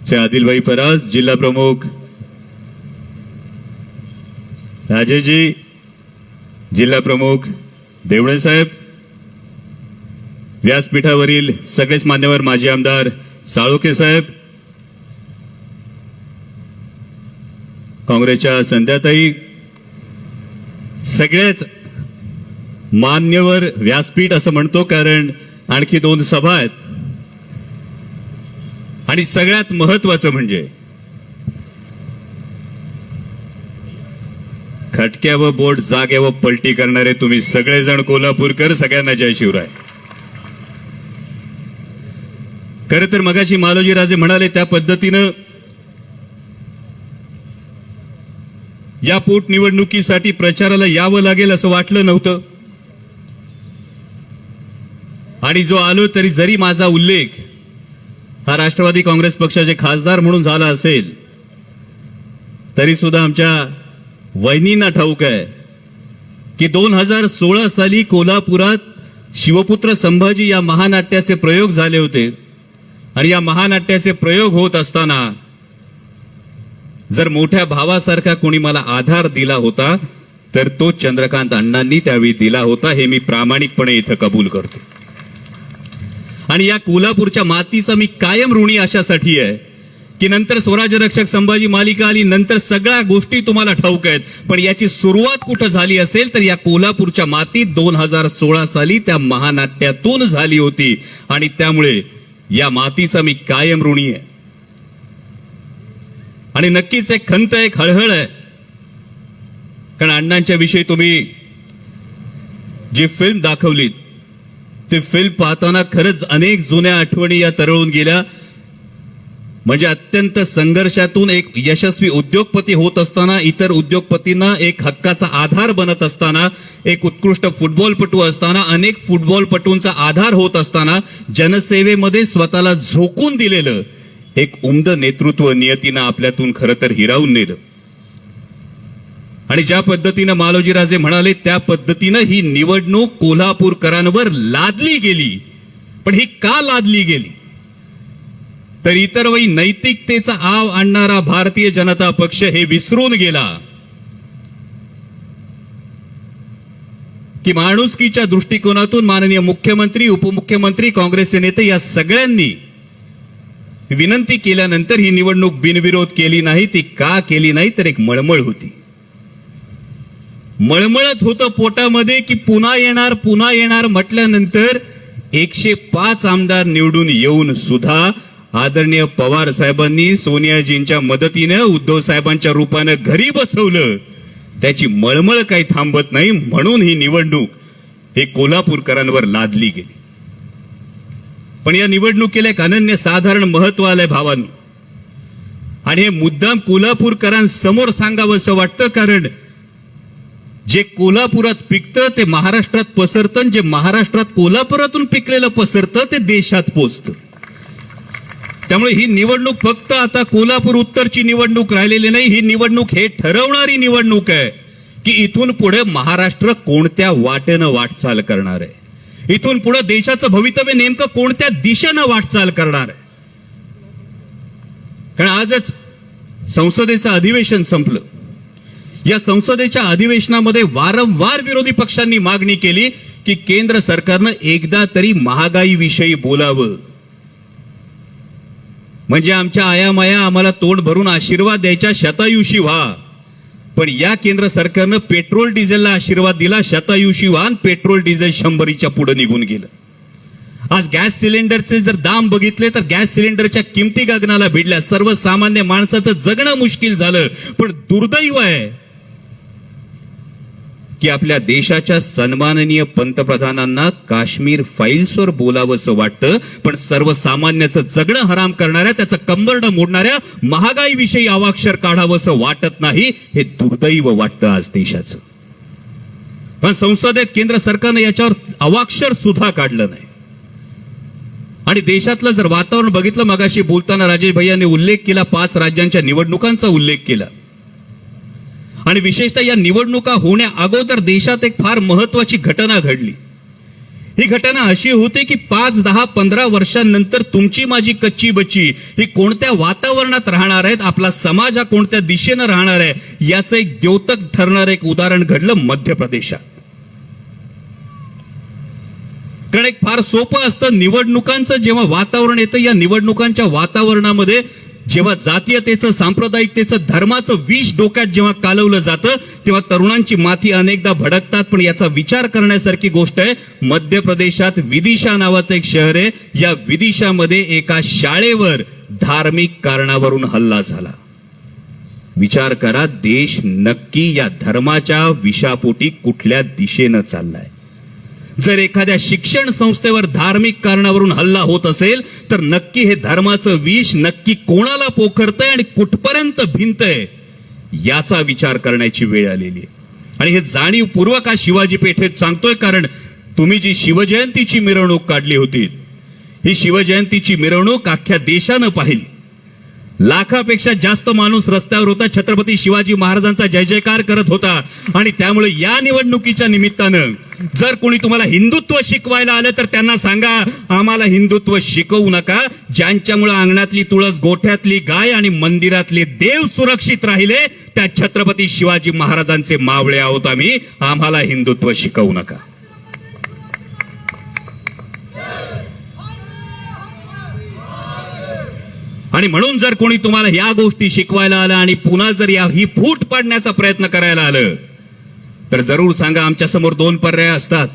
से आदिलभाई फराज, जिल्हा प्रमुख राजेशजी, जिल्हा प्रमुख देवळे साहेब, व्यासपीठावरील सगळेच मान्यवर माजी आमदार साळोखे साहेब, काँग्रेसच्या संध्याताई, सगळेच मान्यवर व्यासपीठ असं म्हणतो कारण आणखी 2 सभा आहेत. आणि सगळ्यात महत्वाचं म्हणजे खटक्या व बोट जागे व पलटी करणारे तुम्ही सगळेजण कोल्हापूरकर, सगळ्यांना जय शिवराय. खरं तर मगाशी मालोजी राजे म्हणाले त्या पद्धतीनं या पोटनिवडणुकीसाठी प्रचाराला यावं लागेल असं वाटलं नव्हतं. आणि जो आलो तरी जरी माझा उल्लेख हा राष्ट्रवादी काँग्रेस पक्षाचे खासदार म्हणून झाला असेल तरी सुद्धा आमच्या वहिनींना ठाऊक आहे की 2016 साली कोल्हापुरात शिवपुत्र संभाजी या महानाट्याचे प्रयोग झाले होते. आणि या महानाट्याचे प्रयोग होत असताना जर मोठ्या भावासारखा कोणी मला आधार दिला होता तर तो चंद्रकांत अण्णांनी त्यावेळी दिला होता, हे मी प्रामाणिकपणे इथं कबूल करतो. आणि या कोल्हापूरच्या मातीचा मी कायम ऋणी अशासाठी आहे की नंतर स्वराज्य रक्षक संभाजी मालिका आली, नंतर सगळ्या गोष्टी तुम्हाला ठाऊक आहेत, पण याची सुरुवात कुठं झाली असेल तर या कोल्हापूरच्या मातीत 2016 साली त्या महानाट्यातून झाली होती. आणि त्यामुळे या मातीचा मी कायम ऋणी आहे. आणि नक्कीच एक खंत, एक हळहळ आहे, कारण अण्णांच्या विषयी तुम्ही जी फिल्म दाखवली ती फिल्म पाहताना खरंच अनेक जुन्या आठवणी या तरळून गेल्या. म्हणजे अत्यंत संघर्षातून एक यशस्वी उद्योगपती होत असताना, इतर उद्योगपतींना एक हक्काचा आधार बनत असताना, एक उत्कृष्ट फुटबॉलपटू असताना, अनेक फुटबॉलपटूंचा आधार होत असताना, जनसेवेमध्ये स्वतःला झोकून दिलेलं एक उमद नेतृत्व नियतीनं आपल्यातून खरं तर हिरावून नेलं. आणि ज्या पद्धतीनं मालोजीराजे म्हणाले त्या पद्धतीनं ही निवडणूक कोल्हापूरकरांवर लादली गेली. पण ही का लादली गेली तर इतर वेळी नैतिकतेचा आव आणणारा भारतीय जनता पक्ष हे विसरून गेला की माणुसकीच्या दृष्टिकोनातून माननीय मुख्यमंत्री, उपमुख्यमंत्री, काँग्रेसचे नेते या सगळ्यांनी विनंती केल्यानंतर ही निवडणूक बिनविरोध केली नाही. ती का केली नाही तर एक मळमळ होती. मळमळत होतं पोटामध्ये की पुन्हा येणार म्हटल्यानंतर 105 आमदार निवडून येऊन सुद्धा आदरणीय पवार साहेबांनी सोनियाजींच्या मदतीने उद्धव साहेबांच्या रूपाने घरी बसवलं. त्याची मळमळ काही थांबत नाही, म्हणून ही निवडणूक हे कोल्हापूरकरांवर लादली गेली. पण या निवडणुकीला एक अनन्यसाधारण महत्व आलंय भावांनो. आणि हे मुद्दाम कोल्हापूरकरांसमोर सांगावंसं वाटतं, कारण जे कोल्हापुरात पिकतं ते महाराष्ट्रात पसरतं, जे महाराष्ट्रात कोल्हापुरातून पिकलेलं पसरतं ते देशात पोचतं. त्यामुळे ही निवडणूक फक्त आता कोल्हापूर उत्तरची निवडणूक राहिलेली नाही, ही निवडणूक हे ठरवणारी निवडणूक आहे की इथून पुढे महाराष्ट्र कोणत्या वाटेनं वाटचाल करणार आहे, इथून पुढे देशाचं भवितव्य नेमकं कोणत्या दिशेनं वाटचाल करणार आहे. कारण आजच संसदेचं अधिवेशन संपलं. या संसदेच्या अधिवेशनामध्ये वारंवार विरोधी पक्षांनी मागणी केली की केंद्र सरकारनं एकदा तरी महागाईविषयी बोलावं, म्हणजे आमच्या आयामाया आम्हाला तोंड भरून आशीर्वाद द्यायच्या, शतायुषी व्हा. पण या केंद्र सरकारनं पेट्रोल डिझेलला आशीर्वाद दिला, शतायुषी व्हा, आणि पेट्रोल डिझेल 100च्या पुढे निघून गेलं. आज गॅस सिलेंडरचे जर दाम बघितले तर गॅस सिलेंडरच्या किमती गगनाला भिडल्या. सर्वसामान्य माणसाचं जगणं मुश्किल झालं. पण दुर्दैव आहे की आपल्या देशाच्या सन्माननीय पंतप्रधानांना काश्मीर फाईल्सवर बोलावंसं वाटतं, पण सर्वसामान्याचं जगणं हराम करणाऱ्या, त्याचं कंबरडं मोडणाऱ्या महागाईविषयी अवाक्षर काढावंसं वाटत नाही. हे दुर्दैव वाटतं आज देशाचं. पण संसदेत केंद्र सरकारने याच्यावर अवाक्षर सुद्धा काढलं नाही. आणि देशातलं जर वातावरण बघितलं, मगाशी बोलताना राजेश भैयांनी उल्लेख केला, 5 राज्यांच्या निवडणुकांचा उल्लेख केला. आणि विशेषतः या निवडणुका होण्या अगोदर देशात एक फार महत्वाची घटना घडली. ही घटना अशी होते की 5, 10, 15 वर्षांनंतर तुमची माझी कच्ची बच्ची ही कोणत्या वातावरणात राहणार आहेत, आपला समाज हा कोणत्या दिशेनं राहणार आहे, याचं एक द्योतक ठरणारं एक उदाहरण घडलं मध्य प्रदेशात. कारण एक फार सोपं असतं, निवडणुकांचं जेव्हा वातावरण येतं, या निवडणुकांच्या वातावरणामध्ये जेव्हा जातीयतेचं, सांप्रदायिकतेचं, धर्माचं विष डोक्यात जेव्हा कालवलं जातं, तेव्हा तरुणांची माथी अनेकदा भडकतात. पण याचा विचार करण्यासारखी गोष्ट आहे. मध्य प्रदेशात विदिशा नावाचं एक शहर आहे. या विदिशामध्ये एका शाळेवर धार्मिक कारणावरून हल्ला झाला. विचार करा, देश नक्की या धर्माच्या विषापोटी कुठल्या दिशेनं चाललाय. जर एखाद्या शिक्षण संस्थेवर धार्मिक कारणावरून हल्ला होत असेल तर नक्की हे धर्माचं विष नक्की कोणाला पोखरतंय आणि कुठपर्यंत भिंतय याचा विचार करण्याची वेळ आलेली आहे. आणि हे जाणीवपूर्वक आज शिवाजी पेठेत सांगतोय, कारण तुम्ही जी शिवजयंतीची मिरवणूक काढली होती, ही शिवजयंतीची मिरवणूक अख्ख्या देशानं पाहिली. लाखापेक्षा जास्त माणूस रस्त्यावर होता, छत्रपती शिवाजी महाराजांचा जय जयकार करत होता. आणि त्यामुळे या निवडणुकीच्या निमित्तानं जर कोणी तुम्हाला हिंदुत्व शिकवायला आलं तर त्यांना सांगा, आम्हाला हिंदुत्व शिकवू नका. ज्यांच्यामुळे अंगणातली तुळस, गोठ्यातली गाय आणि मंदिरातले देव सुरक्षित राहिले त्या छत्रपती शिवाजी महाराजांचे मावळे आहोत आम्ही. आम्हाला हिंदुत्व शिकवू नका. आणि म्हणून जर कोणी तुम्हाला या गोष्टी शिकवायला आलं आणि पुन्हा जर ही फूट पाडण्याचा प्रयत्न करायला आलं तर जरूर सांगा, आमच्या समोर 2 पर्याय असतात.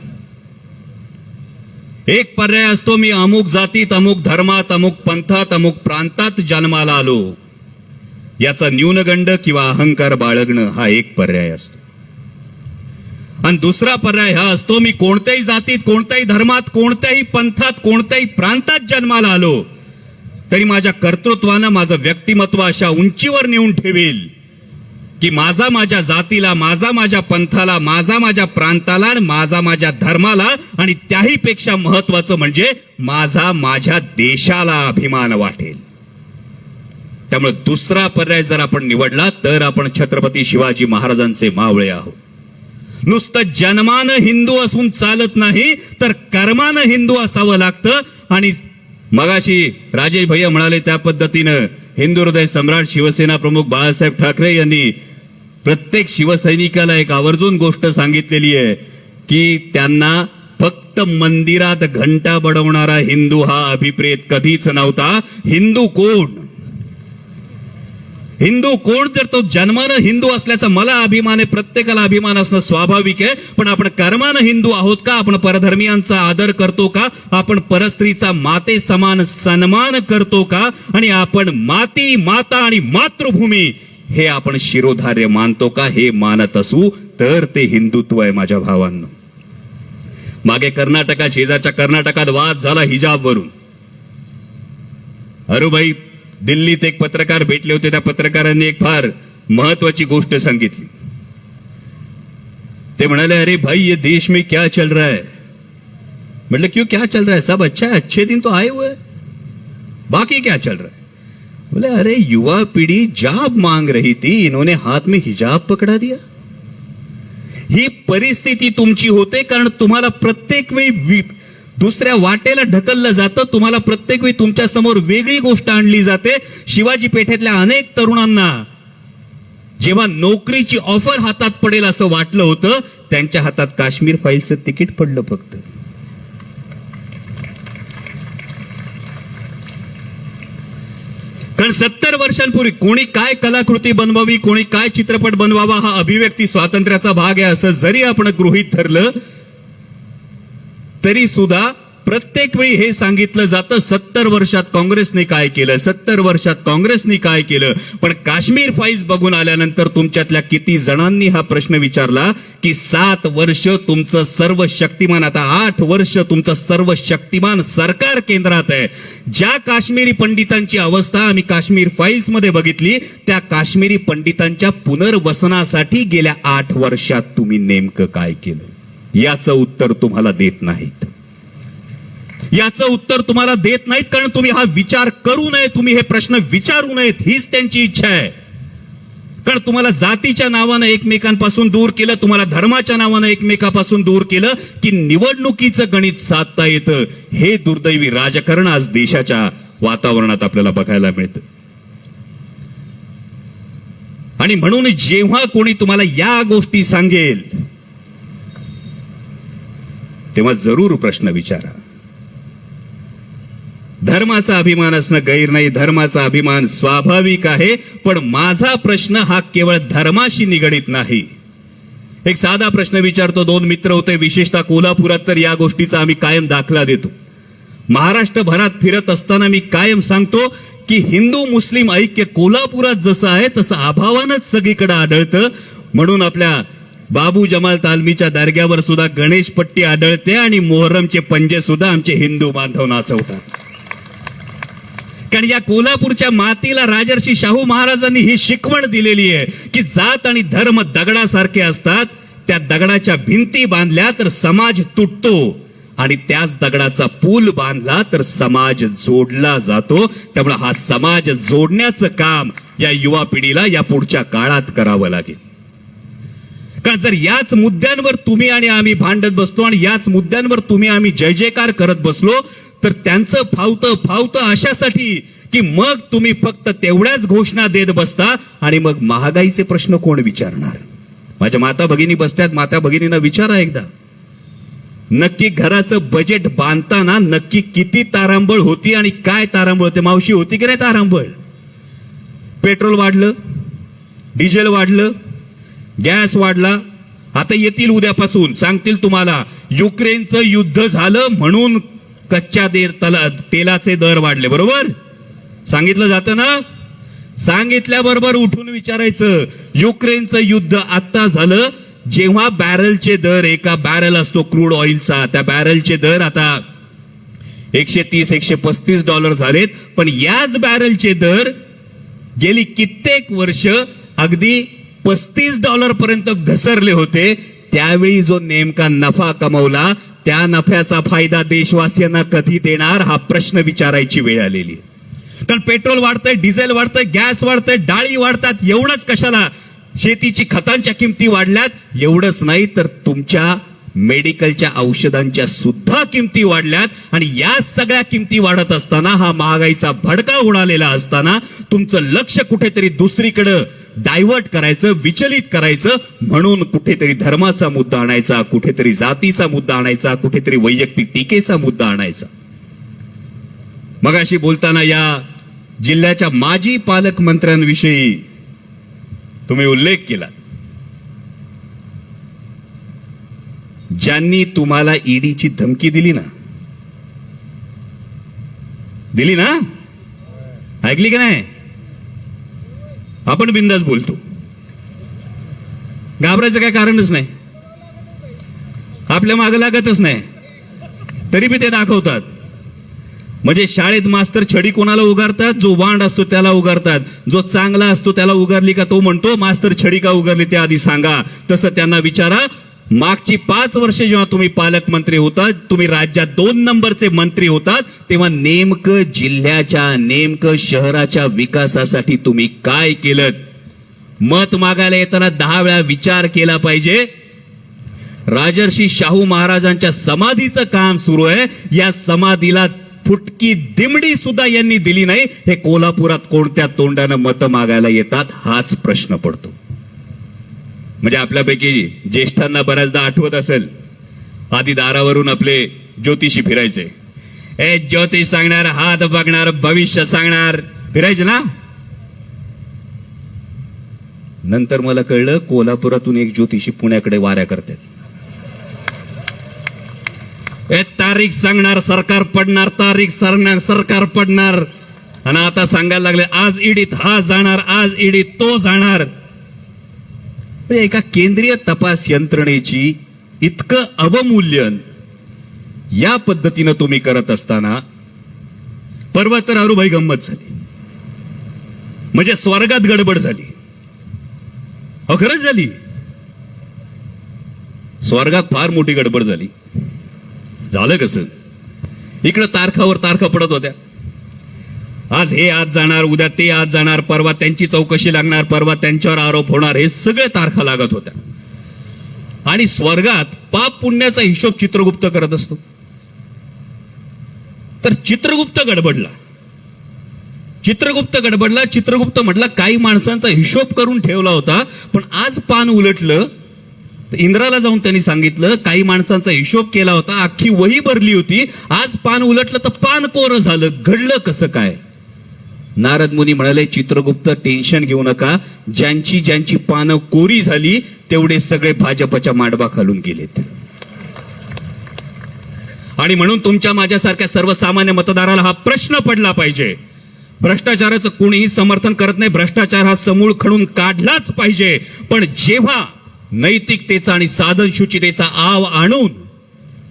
एक पर्याय असतो, मी अमुक जातीत, अमुक धर्मात, अमुक पंथात, अमुक प्रांतात जन्माला आलो, याचा न्यूनगंड किंवा अहंकार बाळगणं हा एक पर्याय असतो. आणि दुसरा पर्याय हा असतो, मी कोणत्याही जातीत, कोणत्याही धर्मात, कोणत्याही पंथात, कोणत्याही प्रांतात जन्माला आलो तरी माझ्या कर्तृत्वानं माझं व्यक्तिमत्व अशा उंचीवर नेऊन ठेवेल की माझा माझ्या जातीला, माझा माझ्या पंथाला, माझा माझ्या प्रांताला, आणि माझा माझ्या धर्माला, आणि त्याही पेक्षा महत्वाचं म्हणजे माझा माझ्या देशाला अभिमान वाटेल. त्यामुळे दुसरा पर्याय जर आपण निवडला तर आपण छत्रपती शिवाजी महाराजांचे मावळे आहोत. नुसतं जन्मानं हिंदू असून चालत नाही, तर कर्मानं हिंदू असावं लागतं. आणि मगाशी राजेश भैया म्हणाले त्या पद्धतीनं हिंदू हृदय सम्राट शिवसेना प्रमुख बाळासाहेब ठाकरे यांनी प्रत्येक शिवसैनिकाला एक आवर्जून गोष्ट सांगितलेली आहे की त्यांना फक्त मंदिरात घंटा बडवणारा हिंदू हा अभिप्रेत कधीच नव्हता. हिंदू कोण? हिंदू कोण? तर तो जन्मानं हिंदू असल्याचा मला अभिमान आहे, प्रत्येकाला अभिमान असणं स्वाभाविक आहे. पण आपण कर्मानं हिंदू आहोत का? आपण परधर्मियांचा आदर करतो का? आपण परस्त्रीचा माते समान सन्मान करतो का? आणि आपण माती, माता आणि मातृभूमी हे आपण शिरोधार्य मानतो का? हे मानत असू तर ते हिंदुत्व आहे माझ्या भावांनो. मागे कर्नाटकात, शेजारच्या कर्नाटकात वाद झाला हिजाबवरून. अरुभाई दिल्लीत एक पत्रकार भेटले होते. त्या पत्रकारांनी एक फार महत्वाची गोष्ट सांगितली. ते म्हणाले, अरे भाई ये देश में क्या चल रहा है? मतलब क्यों क्या चल रहा है? सब अच्छा है, अच्छे दिन तो आए हुए, बाकी क्या चल रहा है? बोले, अरे युवा पीढ़ी जाब मांग रही थी, इन्होंने हाथ में हिजाब पकड़ा दिया. ही परिस्थिती तुमची होते कारण तुम्हाला प्रत्येक वेळी दुसऱ्या वाटेला ढकललं जातं. तुम्हाला प्रत्येक वेळी तुमच्या समोर वेगळी गोष्ट आणली जाते. शिवाजी पेठेतल्या अनेक तरुणांना जेव्हा नोकरीची ऑफर हातात पडेल असं वाटलं होतं, त्यांच्या हातात काश्मीर फाईलचं तिकीट पडलं फक्त. कारण 70 वर्षांपूर्वी कोणी काय कलाकृती बनवावी, कोणी काय चित्रपट बनवावा हा अभिव्यक्ती स्वातंत्र्याचा भाग आहे असं जरी आपण गृहीत धरलं तरी सुद्धा प्रत्येक वेळी हे सांगितलं जातं 70 वर्षात काँग्रेसने काय केलं, 70 वर्षात काँग्रेसने काय केलं. पण काश्मीर फाईल्स बघून आल्यानंतर तुमच्यातल्या किती जणांनी हा प्रश्न विचारला की 7 वर्ष तुमचं सर्व शक्तिमान, आता 8 वर्ष तुमचं सर्व शक्तिमान सरकार केंद्रात आहे. ज्या काश्मीरी पंडितांची अवस्था आम्ही काश्मीर फाईल्स मध्ये बघितली, त्या काश्मीरी पंडितांच्या पुनर्वसनासाठी गेल्या 8 वर्षात तुम्ही नेमकं काय केलं, याचं उत्तर तुम्हाला देत नाहीत. याचं उत्तर तुम्हाला देत नाहीत कारण तुम्ही हा विचार करू नये, तुम्ही हे प्रश्न विचारू नयेत हीच त्यांची इच्छा आहे. कारण तुम्हाला जातीच्या नावानं एकमेकांपासून दूर केलं, तुम्हाला धर्माच्या नावानं एकमेकांपासून दूर केलं की निवडणुकीचं गणित साधता येतं. हे दुर्दैवी राजकारण आज देशाच्या वातावरणात आपल्याला बघायला मिळतं. आणि म्हणून जेव्हा कोणी तुम्हाला या गोष्टी सांगेल तेव्हा जरूर प्रश्न विचारा. धर्माचा अभिमान असणं गैर नाही, धर्माचा अभिमान स्वाभाविक आहे, पण माझा प्रश्न हा केवळ धर्माशी निगडीत नाही. एक साधा प्रश्न विचारतो. 2 मित्र होते, विशेषतः कोल्हापुरात, तर या गोष्टीचा आम्ही कायम दाखला देतो. महाराष्ट्रभरात फिरत असताना मी कायम सांगतो की हिंदू मुस्लिम ऐक्य कोल्हापुरात जसं आहे तसं अभावानंच सगळीकडे आढळतं. म्हणून आपल्या बाबू जमाल तालमीच्या दर्ग्यावर सुद्धा गणेश पट्टी आढळते आणि मोहरमचे पंजे सुद्धा आमचे हिंदू बांधव नाचवतात. कारण या कोल्हापूरच्या मातीला राजर्षी शाहू महाराजांनी ही शिकवण दिलेली आहे की जात आणि धर्म दगडासारखे असतात. त्या दगडाच्या भिंती बांधल्या तर समाज तुटतो आणि त्याच दगडाचा पूल बांधला तर समाज जोडला जातो. त्यामुळे हा समाज जोडण्याचं काम या युवा पिढीला या पुढच्या काळात करावं लागेल. कारण जर याच मुद्द्यांवर तुम्ही आणि आम्ही भांडत बसतो आणि याच मुद्द्यांवर तुम्ही आम्ही जय जयकार करत बसलो तर त्यांचं फावतं अशासाठी की मग तुम्ही फक्त तेवढ्याच घोषणा देत बसता आणि मग महागाईचे प्रश्न कोण विचारणार. माझ्या माता भगिनी बसतात, माता भगिनींना विचारा एकदा, नक्की घराचं बजेट बांधताना नक्की किती तारांबळ होती आणि काय तारांबळ होते. मावशी, होती की नाही तारांबळ? पेट्रोल वाढलं, डिझेल वाढलं, गॅस वाढला. आता येतील उद्यापासून सांगतील तुम्हाला युक्रेनचं युद्ध झालं म्हणून कच्च्या तेलाचे दर वाढले. बरोबर सांगितलं जातं ना? सांगितल्याबरोबर उठून विचारायचं, युक्रेनचं युद्ध आता झालं जेव्हा बॅरलचे दर, एका बॅरल असतो क्रूड ऑइलचा, त्या बॅरलचे दर आता $130-135 झालेत. पण याच बॅरलचे दर गेली कित्येक वर्ष अगदी $35 पर्यंत घसरले होते. त्यावेळी जो नेमका नफा कमवला त्या नफ्याचा फायदा देशवासियांना कधी देणार हा प्रश्न विचारायची वेळ आलेली. कारण पेट्रोल वाढतंय, डिझेल वाढतंय, गॅस वाढतंय, डाळी वाढतात. एवढंच कशाला, शेतीची खतांच्या किमती वाढल्यात. एवढंच नाही तर तुमच्या मेडिकलच्या औषधांच्या सुद्धा किमती वाढल्यात. आणि या सगळ्या किमती वाढत असताना, हा महागाईचा भडका उडालेला असताना तुमचं लक्ष कुठेतरी दुसरीकडे डायव्हर्ट करायचं, विचलित करायचं, म्हणून कुठेतरी धर्माचा मुद्दा आणायचा, कुठेतरी जातीचा मुद्दा आणायचा, कुठेतरी वैयक्तिक टीकेचा मुद्दा आणायचा. मगाशी बोलताना या जिल्ह्याच्या माजी पालकमंत्र्यांविषयी तुम्ही उल्लेख केला. ज्यांनी तुम्हाला ईडीची धमकी दिली ना, ऐकली का नाही? आपण बिंदास बोलतो, घाबरायचं काय कारणच नाही. आपल्या मागे लागतच नाही, तरी बी ते दाखवतात. म्हणजे शाळेत मास्तर छडी कोणाला उगारतात? जो वांड असतो त्याला उगारतात. जो चांगला असतो त्याला उगारली का तो म्हणतो मास्तर छडी का उगारली ते आधी सांगा. तसं त्यांना विचारा, मागची 5 वर्षे जेव्हा तुम्ही पालकमंत्री होतात, तुम्ही राज्यात 2 नंबरचे मंत्री होतात, तेव्हा नेमकं जिल्ह्याच्या, नेमकं शहराच्या विकासासाठी तुम्ही काय केलं? मत मागायला येताना 10 वेळा विचार केला पाहिजे. राजर्षी शाहू महाराजांच्या समाधीचं काम सुरू आहे. या समाधीला फुटकी दिमडी सुद्धा यांनी दिली नाही. हे कोल्हापुरात कोणत्या तोंडानं मत मागायला येतात हाच प्रश्न पडतो. म्हणजे आपल्यापैकी ज्येष्ठांना बऱ्याचदा आठवत असेल, आधी दारावरून आपले ज्योतिषी फिरायचे. ज्योतिष सांगणार, हात बघणार, भविष्य सांगणार, फिरायचे ना. नंतर मला कळलं कोल्हापुरातून एक ज्योतिषी पुण्याकडे वाऱ्या करतात. तारीख सांगणार, सरकार पडणार, तारीख सांगणार, सरकार पडणार. आणि आता सांगायला लागले आज ईडीत हा जाणार, आज ईडीत तो जाणार. एका केंद्रीय तपास यंत्रणेची इतकं अवमूल्यन या पद्धतीनं तुम्ही करत असताना परवा तर अरुभाई गंमत झाली. म्हणजे स्वर्गात गडबड झाली. खरंच झाली, स्वर्गात फार मोठी गडबड झाली. झालं कसं? इकडं तारखावर तारखा पडत होत्या. आज हे आज जाणार, उद्या ते आज जाणार, परवा त्यांची चौकशी लागणार, परवा त्यांच्यावर आरोप होणार, हे सगळे तारखा लागत होत्या. आणि स्वर्गात पाप पुण्याचा हिशोब चित्रगुप्त करत असतो. तर चित्रगुप्त गडबडला. चित्रगुप्त म्हटला काही माणसांचा हिशोब करून ठेवला होता, पण आज पान उलटलं. इंद्राला जाऊन त्यांनी सांगितलं काही माणसांचा हिशोब केला होता, अख्खी वही भरली होती, आज पान उलटलं तर पान कोरं झालं, घडलं कसं काय? नारद मुनी म्हणाले, चित्रगुप्त टेन्शन घेऊ नका, ज्यांची ज्यांची पानं कोरी झाली तेवढे सगळे भाजपच्या मांडवा खालून गेलेत. आणि म्हणून तुमच्या माझ्यासारख्या सर्वसामान्य मतदाराला हा प्रश्न पडला पाहिजे. भ्रष्टाचाराचं कोणीही समर्थन करत नाही, भ्रष्टाचार हा समूळ खणून काढलाच पाहिजे. पण जेव्हा नैतिकतेचा आणि साधनशुचितेचा आव आणून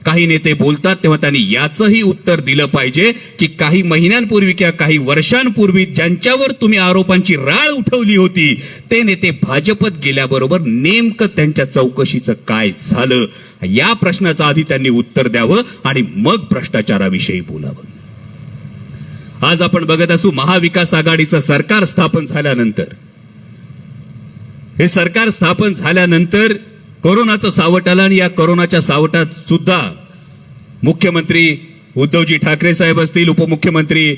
काही नेते बोलतात, तेव्हा त्यांनी याचंही उत्तर दिलं पाहिजे की काही महिन्यांपूर्वी किंवा काही वर्षांपूर्वी ज्यांच्यावर तुम्ही आरोपांची राळ उठवली होती ते नेते भाजपत गेल्याबरोबर नेमकं त्यांच्या चौकशीचं काय झालं, या प्रश्नाचं आधी त्यांनी उत्तर द्यावं आणि मग भ्रष्टाचाराविषयी बोलावं. आज आपण बघत असू महाविकास आघाडीचं सरकार स्थापन झाल्यानंतर, हे सरकार स्थापन झाल्यानंतर कोरोनाचं सावट आलं आणि या कोरोनाच्या सावटात सुद्धा मुख्यमंत्री उद्धवजी ठाकरे साहेब असतील, उपमुख्यमंत्री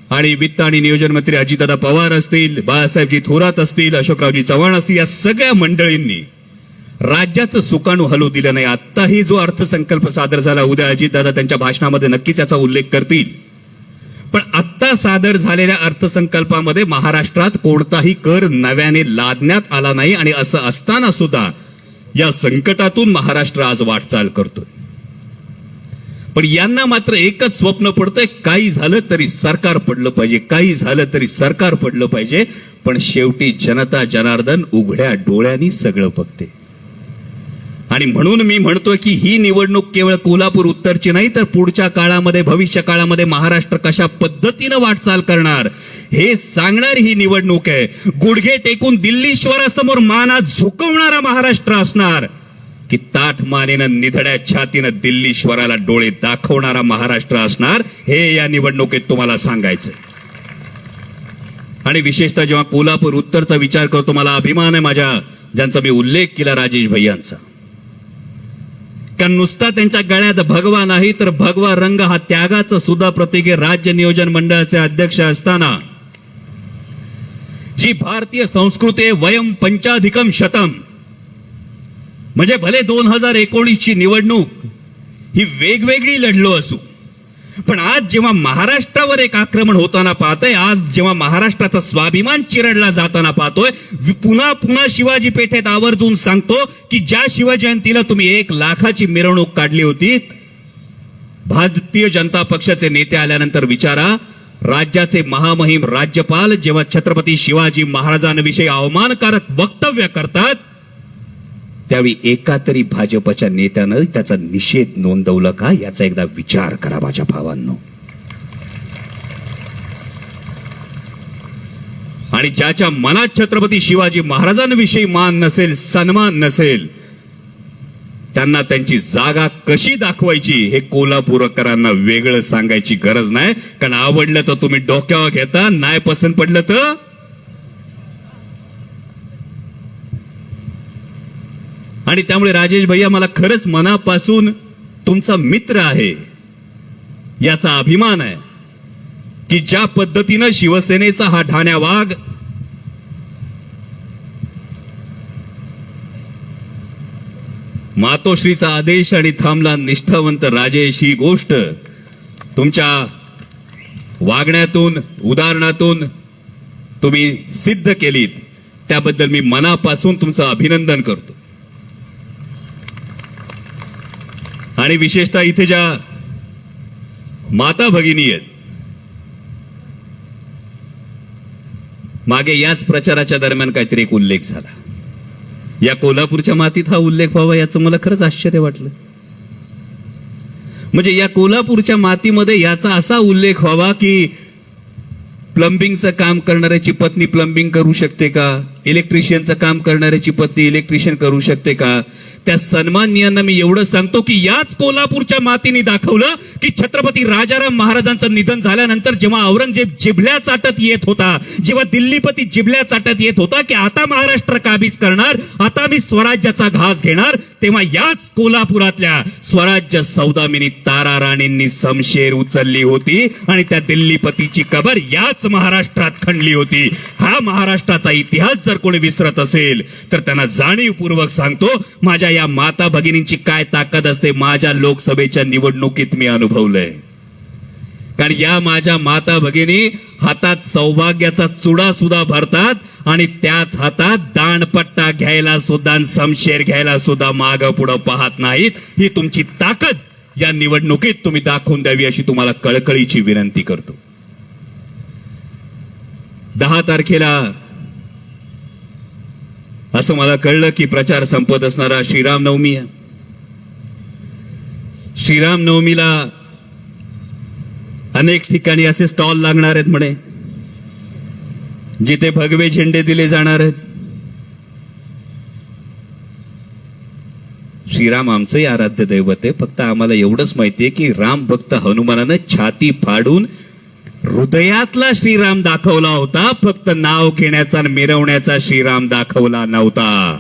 आणि वित्त आणि नियोजन मंत्री अजितदादा पवार असतील, बाळासाहेबजी थोरात असतील, अशोकरावजी चव्हाण असतील, या सगळ्या मंडळींनी राज्याचं सुकाणू हलू दिलं नाही. आत्ताही जो अर्थसंकल्प सादर झाला, उद्या अजितदादा त्यांच्या भाषणामध्ये नक्कीच याचा उल्लेख करतील. पण आत्ता सादर झालेल्या अर्थसंकल्पामध्ये महाराष्ट्रात कोणताही कर नव्याने लादण्यात आला नाही. आणि असं असताना सुद्धा या संकटातून महाराष्ट्र आज वाटचाल करतोय. पण यांना मात्र एकच स्वप्न पडतंय, काही झालं तरी सरकार पडलं पाहिजे, काही झालं तरी सरकार पडलं पाहिजे. पण शेवटी जनता जनार्दन उघड्या डोळ्यांनी सगळं बघते. आणि म्हणून मी म्हणतोय की ही निवडणूक केवळ कोल्हापूर उत्तरची नाही, तर पुढच्या काळामध्ये, भविष्य काळामध्ये महाराष्ट्र कशा पद्धतीनं वाटचाल करणार हे सांगणारी ही निवडणूक आहे. गुडघे टेकून दिल्लीश्वरासमोर माना झुकवणारा महाराष्ट्र असणार की ताठ मानेनं निधड्या छातीनं दिल्लीश्वराला डोळे दाखवणारा महाराष्ट्र असणार, हे या निवडणुकीत तुम्हाला सांगायचं. आणि विशेषतः जेव्हा कोल्हापूर उत्तरचा विचार करतो, मला अभिमान आहे माझ्या, ज्यांचा मी उल्लेख केला, राजेश भैयांचा. कारण नुसता त्यांच्या गळ्यात भगवा नाही, तर भगवा रंग हा त्यागाचं सुद्धा प्रतीक आहे. राज्य नियोजन मंडळाचे अध्यक्ष असताना जी भारतीय संस्कृती वयम पंचाधिकम शतम, म्हणजे भले 2019 ची निवडणूक ही वेगवेगळी लढलो असू, पण आज जेव्हा महाराष्ट्रावर एक आक्रमण होताना पाहतोय, आज जेव्हा महाराष्ट्राचा स्वाभिमान चिरडला जाताना पाहतोय, पुन्हा पुन्हा शिवाजी पेठेत आवर्जून सांगतो की ज्या शिवजयंतीला तुम्ही 1 लाखाची मिरवणूक काढली होती, भारतीय जनता पक्षाचे नेते आल्यानंतर विचारा, राज्याचे महामहिम राज्यपाल जेव्हा छत्रपती शिवाजी महाराजांविषयी अवमानकारक वक्तव्य करतात, त्यावेळी एका तरी भाजपच्या नेत्यानं त्याचा निषेध नोंदवला का, याचा एकदा विचार करा माझ्या भावांनो. आणि ज्याच्या मनात छत्रपती शिवाजी महाराजांविषयी मान नसेल, सन्मान नसेल, त्यांना त्यांची जागा कशी दाखवायची हे कोल्हापूरकरांना वेगळं सांगायची गरज नाही. कारण आवडलं तर तुम्ही डोक्यावर घेता, नाही पसंत पडलं तर. आणि त्यामुळे राजेश भैया, मला खरंच मनापासून तुमचा मित्र आहे याचा अभिमान आहे की ज्या पद्धतीनं शिवसेनेचा हा ठाण्या वाघ मातोश्रीचा आदेश आणि थांबला निष्ठावंत राजेश, ही गोष्ट तुमच्या वागण्यातून, उदाहरणातून तुम्ही सिद्ध केलीत, त्याबद्दल मी मनापासून तुमचं अभिनंदन करतो. आणि विशेषतः इथे ज्या माता भगिनी आहेत, मागे याच प्रचाराच्या दरम्यान काहीतरी एक उल्लेख झाला, या कोल्हापूरच्या मातीत हा उल्लेख व्हावा याचं मला खरंच आश्चर्य वाटलं. म्हणजे या कोल्हापूरच्या मातीमध्ये याचा असा उल्लेख व्हावा की प्लंबिंगचं काम करणाऱ्याची पत्नी प्लंबिंग करू शकते का, इलेक्ट्रिशियनचं काम करणाऱ्याची पत्नी इलेक्ट्रिशियन करू शकते का, त्या सन्माननीयांना मी एवढं सांगतो की याच कोल्हापूरच्या मातीने दाखवलं की छत्रपती राजाराम महाराजांचं निधन झाल्यानंतर जेव्हा औरंगजेब जिभल्या चाटत येत होता, जेव्हा दिल्लीपती जिभल्या चाटत येत होता की आता महाराष्ट्र काबीज करणार, आता मी स्वराज्याचा घास घेणार, तेव्हा याच कोल्हापुरातल्या स्वराज्य सौदामिनी तारा राणींनी समशेर उचलली होती आणि त्या दिल्लीपतीची कबर याच महाराष्ट्रात खणली होती. हा महाराष्ट्राचा इतिहास जर कोणी विसरत असेल तर त्यांना जाणीवपूर्वक सांगतो, माझ्या या माता भगिनींची काय ताकद असते माझ्या लोकसभेच्या निवडणुकीत मी अनुभवलंय. कारण या माझ्या माता भगिनी हातात सौभाग्याचा चुडा सुद्धा भरतात आणि त्याच हातात दाणपट्टा घ्यायला सुद्धा, समशेर घ्यायला सुद्धा मागं पुढं पाहत नाहीत. ही तुमची ताकद या निवडणुकीत तुम्ही दाखवून द्यावी अशी तुम्हाला कळकळीची विनंती करतो. 10 तारखेला असं मला कळलं की प्रचार संपत असणारा श्रीरामनवमी आहे. श्रीरामनवमीला अनेक ठिकाणी असे स्टॉल लागणार आहेत म्हणे, जिथे भगवे झेंडे दिले जाणार आहेत. श्रीराम आमचंही आराध्य दैवत आहे. फक्त आम्हाला एवढंच माहितीये की राम भक्त हनुमानानं छाती फाडून हृदयातला श्रीराम दाखवला होता, फक्त नाव घेण्याचा आणि मिरवण्याचा श्रीराम दाखवला नव्हता.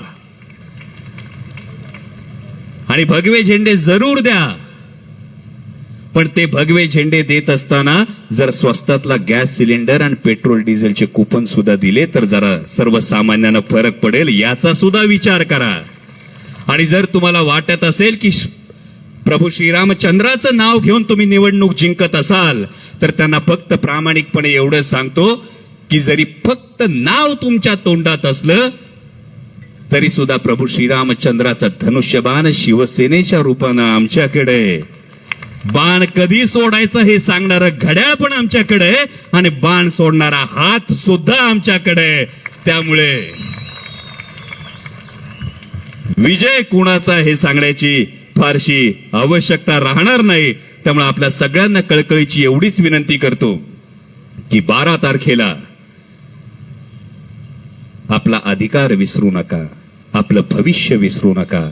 आणि भगवे झेंडे जरूर द्या, पण ते भगवे झेंडे देत असताना जर स्वस्तातला गॅस सिलेंडर आणि पेट्रोल डिझेलचे कुपन सुद्धा दिले तर जरा सर्वसामान्यांना फरक पडेल, याचा सुद्धा विचार करा. आणि जर तुम्हाला वाटत असेल की प्रभू श्रीरामचंद्राचं नाव घेऊन तुम्ही निवडणूक जिंकत असाल तर त्यांना फक्त प्रामाणिकपणे एवढं सांगतो की जरी फक्त नाव तुमच्या तोंडात असलं तरी सुद्धा प्रभू श्रीरामचंद्राचा धनुष्यबाण शिवसेनेच्या रूपानं आमच्याकडे, बाण कधी सोडायचं हे सांगणारं घड्याळ पण आमच्याकडे आणि बाण सोडणारा हात सुद्धा आमच्याकडे. त्यामुळे विजय कुणाचा हे सांगण्याची फारशी आवश्यकता राहणार नाही. त्यामुळे आपल्या सगळ्यांना कळकळीची एवढीच विनंती करतो की 12 तारखेला आपला अधिकार विसरू नका, आपलं भविष्य विसरू नका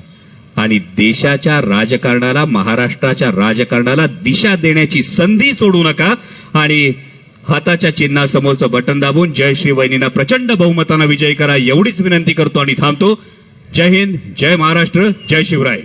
आणि देशाच्या राजकारणाला, महाराष्ट्राच्या राजकारणाला दिशा देण्याची संधी सोडू नका. आणि हाताच्या चिन्हासमोरचं बटन दाबून जय श्री वहिनींना प्रचंड बहुमतानं विजयी करा एवढीच विनंती करतो आणि थांबतो. जय हिंद, जय महाराष्ट्र, जय शिवराय.